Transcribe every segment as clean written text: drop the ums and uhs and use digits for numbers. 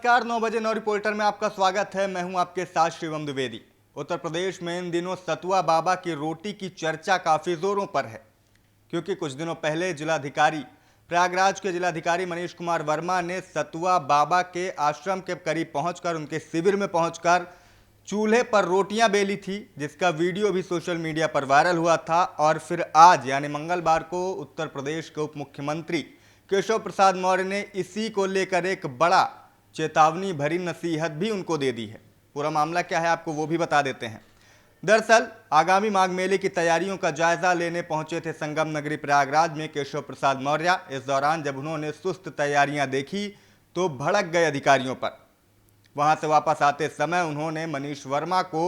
नमस्कार, 9 बजे 9 रिपोर्टर में आपका स्वागत है। मैं हूं आपके साथ शिवम द्विवेदी। उत्तर प्रदेश में इन दिनों सतुआ बाबा की रोटी की चर्चा काफ़ी जोरों पर है, क्योंकि कुछ दिनों पहले जिलाधिकारी प्रयागराज के जिलाधिकारी मनीष कुमार वर्मा ने सतुआ बाबा के आश्रम के करीब पहुंचकर, उनके शिविर में पहुंचकर चूल्हे पर रोटियां बेली थी, जिसका वीडियो भी सोशल मीडिया पर वायरल हुआ था। और फिर आज यानी मंगलवार को उत्तर प्रदेश के उप मुख्यमंत्री केशव प्रसाद मौर्य ने इसी को लेकर एक बड़ा चेतावनी भरी नसीहत भी उनको दे दी है। पूरा मामला क्या है आपको वो भी बता देते हैं। दरअसल आगामी माघ मेले की तैयारियों का जायजा लेने पहुंचे थे संगम नगरी प्रयागराज में केशव प्रसाद मौर्य। इस दौरान जब उन्होंने सुस्त तैयारियां देखी तो भड़क गए अधिकारियों पर। वहां से वापस आते समय उन्होंने मनीष वर्मा को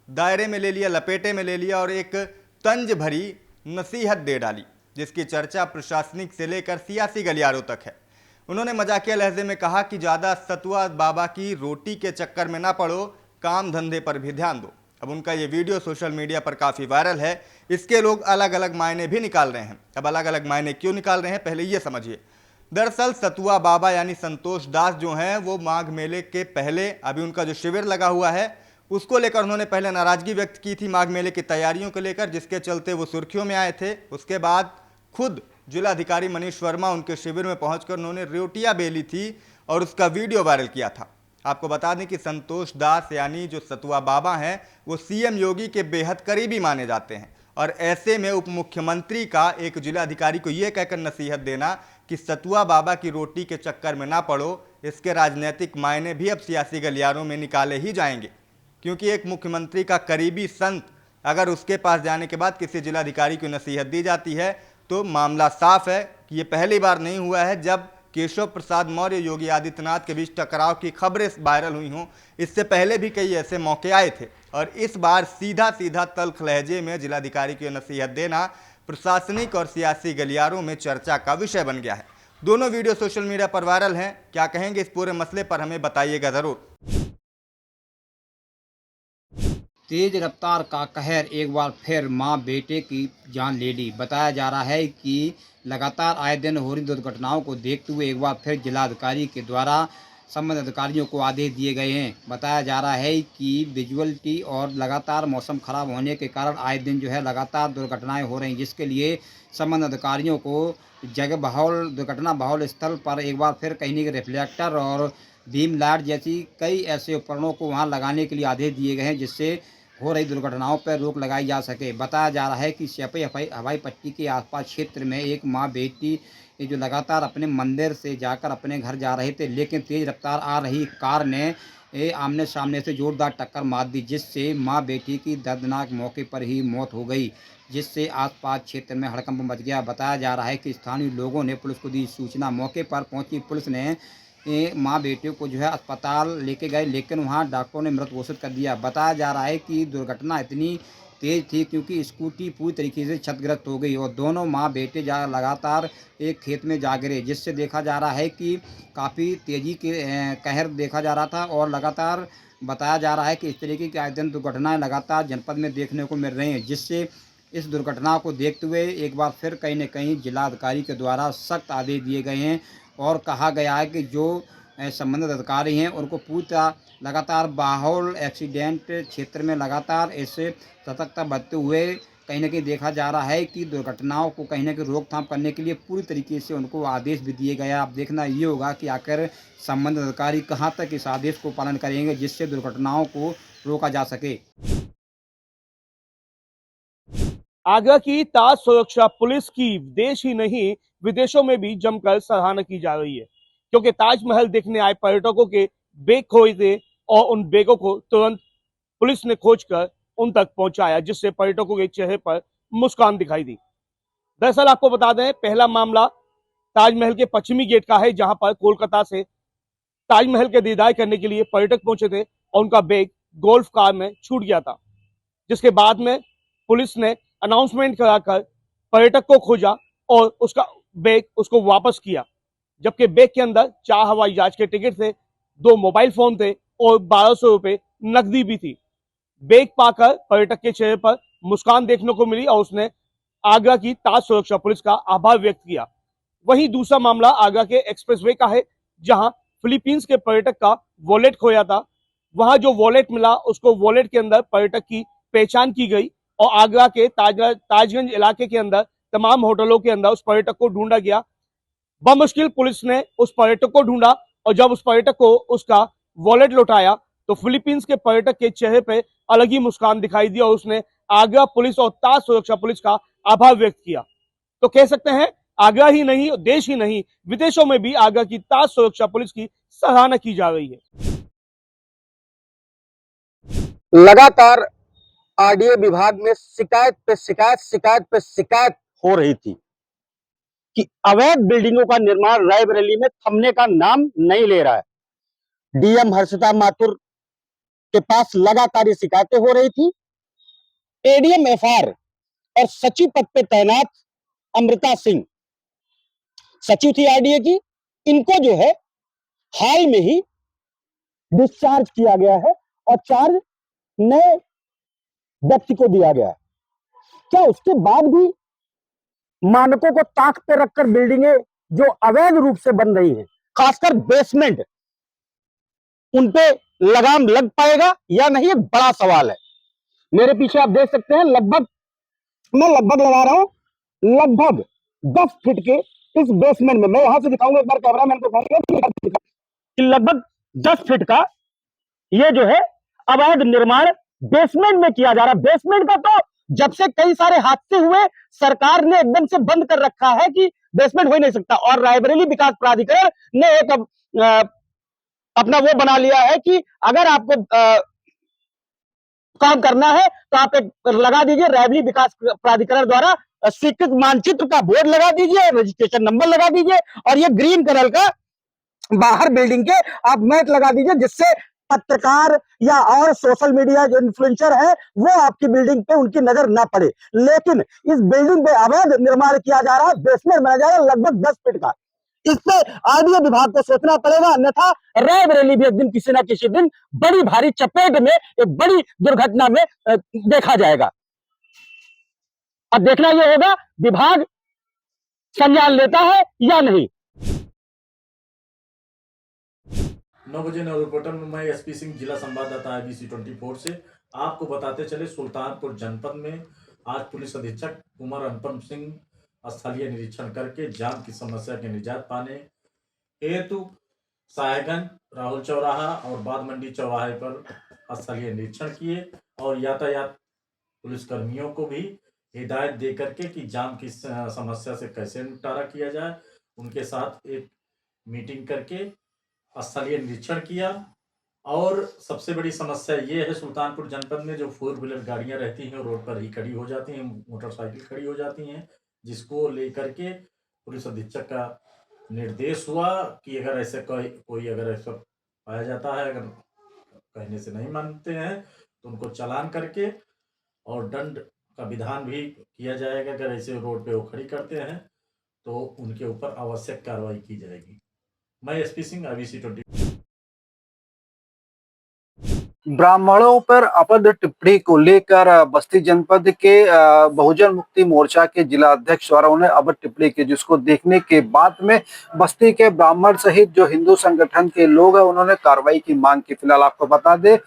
दायरे में ले लिया, लपेटे में ले लिया और एक तंज भरी नसीहत दे डाली, जिसकी चर्चा प्रशासनिक से लेकर सियासी गलियारों तक है। उन्होंने मजाकिया लहजे में कहा कि ज़्यादा सतुआ बाबा की रोटी के चक्कर में ना पड़ो, काम धंधे पर भी ध्यान दो। अब उनका ये वीडियो सोशल मीडिया पर काफ़ी वायरल है। इसके लोग अलग अलग मायने भी निकाल रहे हैं। अब अलग अलग मायने क्यों निकाल रहे हैं, पहले ये समझिए। दरअसल सतुआ बाबा यानी संतोष दास जो हैं, वो माघ मेले के पहले अभी उनका जो शिविर लगा हुआ है उसको लेकर उन्होंने पहले नाराजगी व्यक्त की थी माघ मेले की तैयारियों को लेकर, जिसके चलते वो सुर्खियों में आए थे। उसके बाद खुद जिलाधिकारी मनीष वर्मा उनके शिविर में पहुंचकर उन्होंने रोटियां बेली थी और उसका वीडियो वायरल किया था। आपको बता दें कि संतोष दास यानी जो सतुआ बाबा हैं, वो सीएम योगी के बेहद करीबी माने जाते हैं। और ऐसे में उप मुख्यमंत्री का एक जिलाधिकारी को यह कहकर नसीहत देना कि सतुआ बाबा की रोटी के चक्कर में ना पड़ो, इसके राजनीतिक मायने भी अब सियासी गलियारों में निकाले ही जाएंगे। क्योंकि एक मुख्यमंत्री का करीबी संत अगर उसके पास जाने के बाद किसी जिलाधिकारी को नसीहत दी जाती है तो मामला साफ है कि ये पहली बार नहीं हुआ है जब केशव प्रसाद मौर्य योगी आदित्यनाथ के बीच टकराव की खबरें वायरल हुई हों। इससे पहले भी कई ऐसे मौके आए थे और इस बार सीधा सीधा तल्ख लहजे में जिलाधिकारी को नसीहत देना प्रशासनिक और सियासी गलियारों में चर्चा का विषय बन गया है। दोनों वीडियो सोशल मीडिया पर वायरल हैं। क्या कहेंगे इस पूरे मसले पर, हमें बताइएगा ज़रूर। तेज रफ्तार का कहर एक बार फिर मां बेटे की जान ले ली। बताया जा रहा है कि लगातार आए दिन हो रही दुर्घटनाओं को देखते हुए एक बार फिर जिलाधिकारी के द्वारा संबंधित अधिकारियों को आदेश दिए गए हैं। बताया जा रहा है कि विजुअलिटी और लगातार मौसम खराब होने के कारण आए दिन जो है लगातार दुर्घटनाएं हो रही हैं, जिसके लिए संबंधित अधिकारियों को जगह बहाल दुर्घटना बहाल स्थल पर एक बार फिर कहीं के रिफ्लेक्टर और बीम लाइट जैसी कई ऐसे उपकरणों को वहां लगाने के लिए आदेश दिए गए हैं, जिससे हो रही दुर्घटनाओं पर रोक लगाई जा सके। बताया जा रहा है कि सियापी हवाई पट्टी के आसपास क्षेत्र में एक मां बेटी जो लगातार अपने मंदिर से जाकर अपने घर जा रहे थे, लेकिन तेज रफ्तार आ रही कार ने आमने सामने से जोरदार टक्कर मार दी, जिससे मां बेटी की दर्दनाक मौके पर ही मौत हो गई, जिससे आसपास क्षेत्र में हड़कंप मच गया। बताया जा रहा है कि स्थानीय लोगों ने पुलिस को दी सूचना। मौके पर पहुंची पुलिस ने माँ बेटियों को जो है अस्पताल लेके गए, लेकिन वहाँ डॉक्टरों ने मृत घोषित कर दिया। बताया जा रहा है कि दुर्घटना इतनी तेज थी क्योंकि स्कूटी पूरी तरीके से क्षतिग्रस्त हो गई और दोनों माँ बेटे लगातार एक खेत में जा गिरे, जिससे देखा जा रहा है कि काफ़ी तेज़ी के कहर देखा जा रहा था। और लगातार बताया जा रहा है कि इस तरीके की आए दिन दुर्घटनाएँ लगातार जनपद में देखने को मिल रही हैं, जिससे इस दुर्घटना को देखते हुए एक बार फिर कहीं न कहीं जिलाधिकारी के द्वारा सख्त आदेश दिए गए हैं और कहा गया है कि जो संबंधित अधिकारी हैं उनको पूरा लगातार बाहुल एक्सीडेंट क्षेत्र में लगातार ऐसे सतर्कता बरतते हुए कहीं न कहीं देखा जा रहा है कि दुर्घटनाओं को कहीं न कहीं रोकथाम करने के लिए पूरी तरीके से उनको आदेश भी दिए गए। अब देखना ये होगा कि आखिर संबंधित अधिकारी कहाँ तक इस आदेश को पालन करेंगे, जिससे दुर्घटनाओं को रोका जा सके। आगरा की ताज सुरक्षा पुलिस की देश ही नहीं विदेशों में भी जमकर सराहना की जा रही है, क्योंकि ताजमहल देखने आए पर्यटकों के बैग खोए थे और उन बैगों को तुरंत पुलिस ने खोजकर उन तक पहुंचाया, जिससे पर्यटकों के चेहरे पर मुस्कान दिखाई दी। दरअसल आपको बता दें, पहला मामला ताजमहल के पश्चिमी गेट का है, जहां पर कोलकाता से ताजमहल के दीदार करने के लिए पर्यटक पहुंचे थे और उनका बैग गोल्फ कार में छूट गया था, जिसके बाद में पुलिस ने अनाउंसमेंट कराकर पर्यटक को खोजा और उसका बैग उसको वापस किया, जबकि बैग के अंदर 4 हवाई जहाज के टिकट थे, 2 मोबाइल फोन थे और 1200 रुपए नकदी भी थी। बैग पाकर पर्यटक के चेहरे पर मुस्कान देखने को मिली और उसने आगरा की ताज सुरक्षा पुलिस का आभार व्यक्त किया। वहीं दूसरा मामला आगरा के एक्सप्रेसवे का है, जहां फिलीपींस के पर्यटक का वॉलेट खोया था। वहां जो वॉलेट मिला, उसको वॉलेट के अंदर पर्यटक की पहचान की गई और आगरा के ताजगंज इलाके के अंदर तमाम होटलों के अंदर उस पर्यटक को ढूंढा गया। बमुश्किल पुलिस ने उस पर्यटक को ढूंढा और जब उस पर्यटक को उसका वॉलेट लौटाया तो फिलीपींस के पर्यटक के चेहरे पे अलग ही मुस्कान दिखाई दी और उसने आगरा पुलिस और ताज सुरक्षा पुलिस का आभार व्यक्त किया। तो कह सकते हैं आगरा ही नहीं, देश ही नहीं, विदेशों में भी आगरा की ताज सुरक्षा पुलिस की सराहना की जा रही है। लगातार आरडीए विभाग में शिकायत पे शिकायत, शिकायत पे शिकायत हो रही थी कि अवैध बिल्डिंगों का निर्माण रायबरेली में थमने का नाम नहीं ले रहा है। डीएम हर्षिता माथुर के पास लगातार ये शिकायतें हो रही थी। एडीएम एफआर और सचिव पद पे तैनात अमृता सिंह सचिव थी आरडीए की, इनको जो है हाल में ही डिस्चार्ज किया गया है और चार्ज नए व्यक्ति को दिया गया है। क्या उसके बाद भी मानकों को ताक पे रखकर बिल्डिंगें जो अवैध रूप से बन रही हैं, खासकर बेसमेंट, उनपे लगाम लग पाएगा या नहीं, एक बड़ा सवाल है। मेरे पीछे आप देख सकते हैं, मैं लगभग लगा रहा हूं, लगभग 10 फीट के इस बेसमेंट में, मैं यहां से दिखाऊंगा, एक बार कैमरामैन को कहूंगा कि लगभग 10 फीट का ये जो है अवैध निर्माण बेसमेंट में किया जा रहा है। बेसमेंट का तो जब से कई सारे हादसे हुए सरकार ने एकदम से बंद कर रखा है कि बेसमेंट हो ही नहीं सकता। और रायबरेली विकास प्राधिकरण ने एक अपना वो बना लिया है कि अगर आपको काम करना है तो आप एक लगा दीजिए, रायबरेली विकास प्राधिकरण द्वारा स्वीकृत मानचित्र का बोर्ड लगा दीजिए, रजिस्ट्रेशन नंबर लगा दीजिए और ये ग्रीन कलर का बाहर बिल्डिंग के आप मैट लगा दीजिए, जिससे पत्रकार या और सोशल मीडिया जो इन्फ्लुएंसर है वो आपकी बिल्डिंग पे उनकी नजर ना पड़े। लेकिन इस बिल्डिंग पे अवैध निर्माण किया जा रहा है, बेसमेंट बनाया जा रहा है लगभग 10 फीट का। इस पे आरडीए विभाग को सोचना पड़ेगा, अन्यथा रायबरेली भी एक दिन किसी ना किसी दिन बड़ी भारी चपेट में, एक बड़ी दुर्घटना में देखा जाएगा। अब देखना यह होगा विभाग संज्ञान लेता है या नहीं। 9 बजे नौ रिपोर्टर में मैं एसपी सिंह, जिला संवाददाता IBC 24 से आपको बताते चले, सुल्तानपुर जनपद में आज पुलिस अधीक्षक कुमार अनुपम सिंह स्थलीय निरीक्षण करके जाम की समस्या के निजात पाने हेतु साहेबगंज, राहुल चौराहा और बाद मंडी चौराहे पर स्थलीय निरीक्षण किए और यातायात पुलिसकर्मियों को भी हिदायत दे करके कि जाम की समस्या से कैसे निपटारा किया जाए, उनके साथ एक मीटिंग करके स्थलीय निरीक्षण किया। और सबसे बड़ी समस्या ये है सुल्तानपुर जनपद में जो 4 व्हीलर गाड़ियां रहती हैं रोड पर ही खड़ी हो जाती हैं, मोटरसाइकिल खड़ी हो जाती हैं, जिसको लेकर के पुलिस अधीक्षक का निर्देश हुआ कि अगर ऐसे कोई अगर ऐसा पाया जाता है, अगर कहने से नहीं मानते हैं तो उनको चालान करके और दंड का विधान भी किया जाएगा। अगर ऐसे रोड पे वो खड़ी करते हैं तो उनके ऊपर आवश्यक कार्रवाई की जाएगी। मैं एसपी सिंह, IBC 24। ब्राह्मणों पर अभद्र टिप्पणी को लेकर बस्ती जनपद के बहुजन मुक्ति मोर्चा के जिला अध्यक्ष द्वारा उन्हें अभद्र टिप्पणी की, जिसको देखने के बाद में बस्ती के ब्राह्मण सहित जो हिंदू संगठन के लोग हैं उन्होंने कार्रवाई की मांग की। फिलहाल आपको बता दें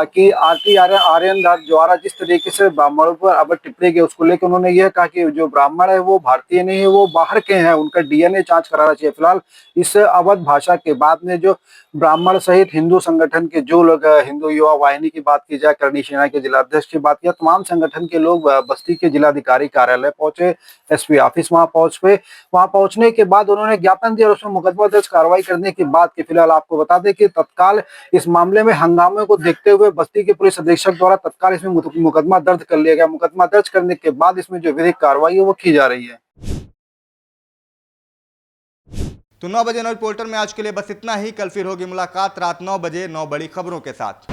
कि आरटी आर्यन द्वारा जिस तरीके से ब्राह्मणों पर अभद्र टिप्पणी की उसको लेकर उन्होंने यह कहा कि जो ब्राह्मण है वो भारतीय नहीं है, वो बाहर के हैं, उनका DNA जाँच कराना चाहिए। फिलहाल इस अभद्र भाषा के बाद में जो ब्राह्मण सहित हिंदू संगठन के जो लोग, हिंदू युवा वाहिनी की बात की जाए, करणी सेना के जिलाध्यक्ष की बात किया, तमाम संगठन के लोग बस्ती के जिलाधिकारी कार्यालय पहुंचे, SP ऑफिस वहां पहुंचने के बाद उन्होंने ज्ञापन दिया और उसमें मुकदमा दर्ज कार्रवाई करने की बात की। फिलहाल आपको बता दें कि तत्काल इस मामले में हंगामे को देखते हुए बस्ती के पुलिस अधीक्षक द्वारा तत्काल इसमें मुकदमा दर्ज कर लिया गया। मुकदमा दर्ज करने के बाद इसमें जो विधिक कार्रवाई है वो की जा रही है। तो 9 बजे नौ रिपोर्टर में आज के लिए बस इतना ही। कल फिर होगी मुलाकात रात 9 बजे 9 बड़ी खबरों के साथ।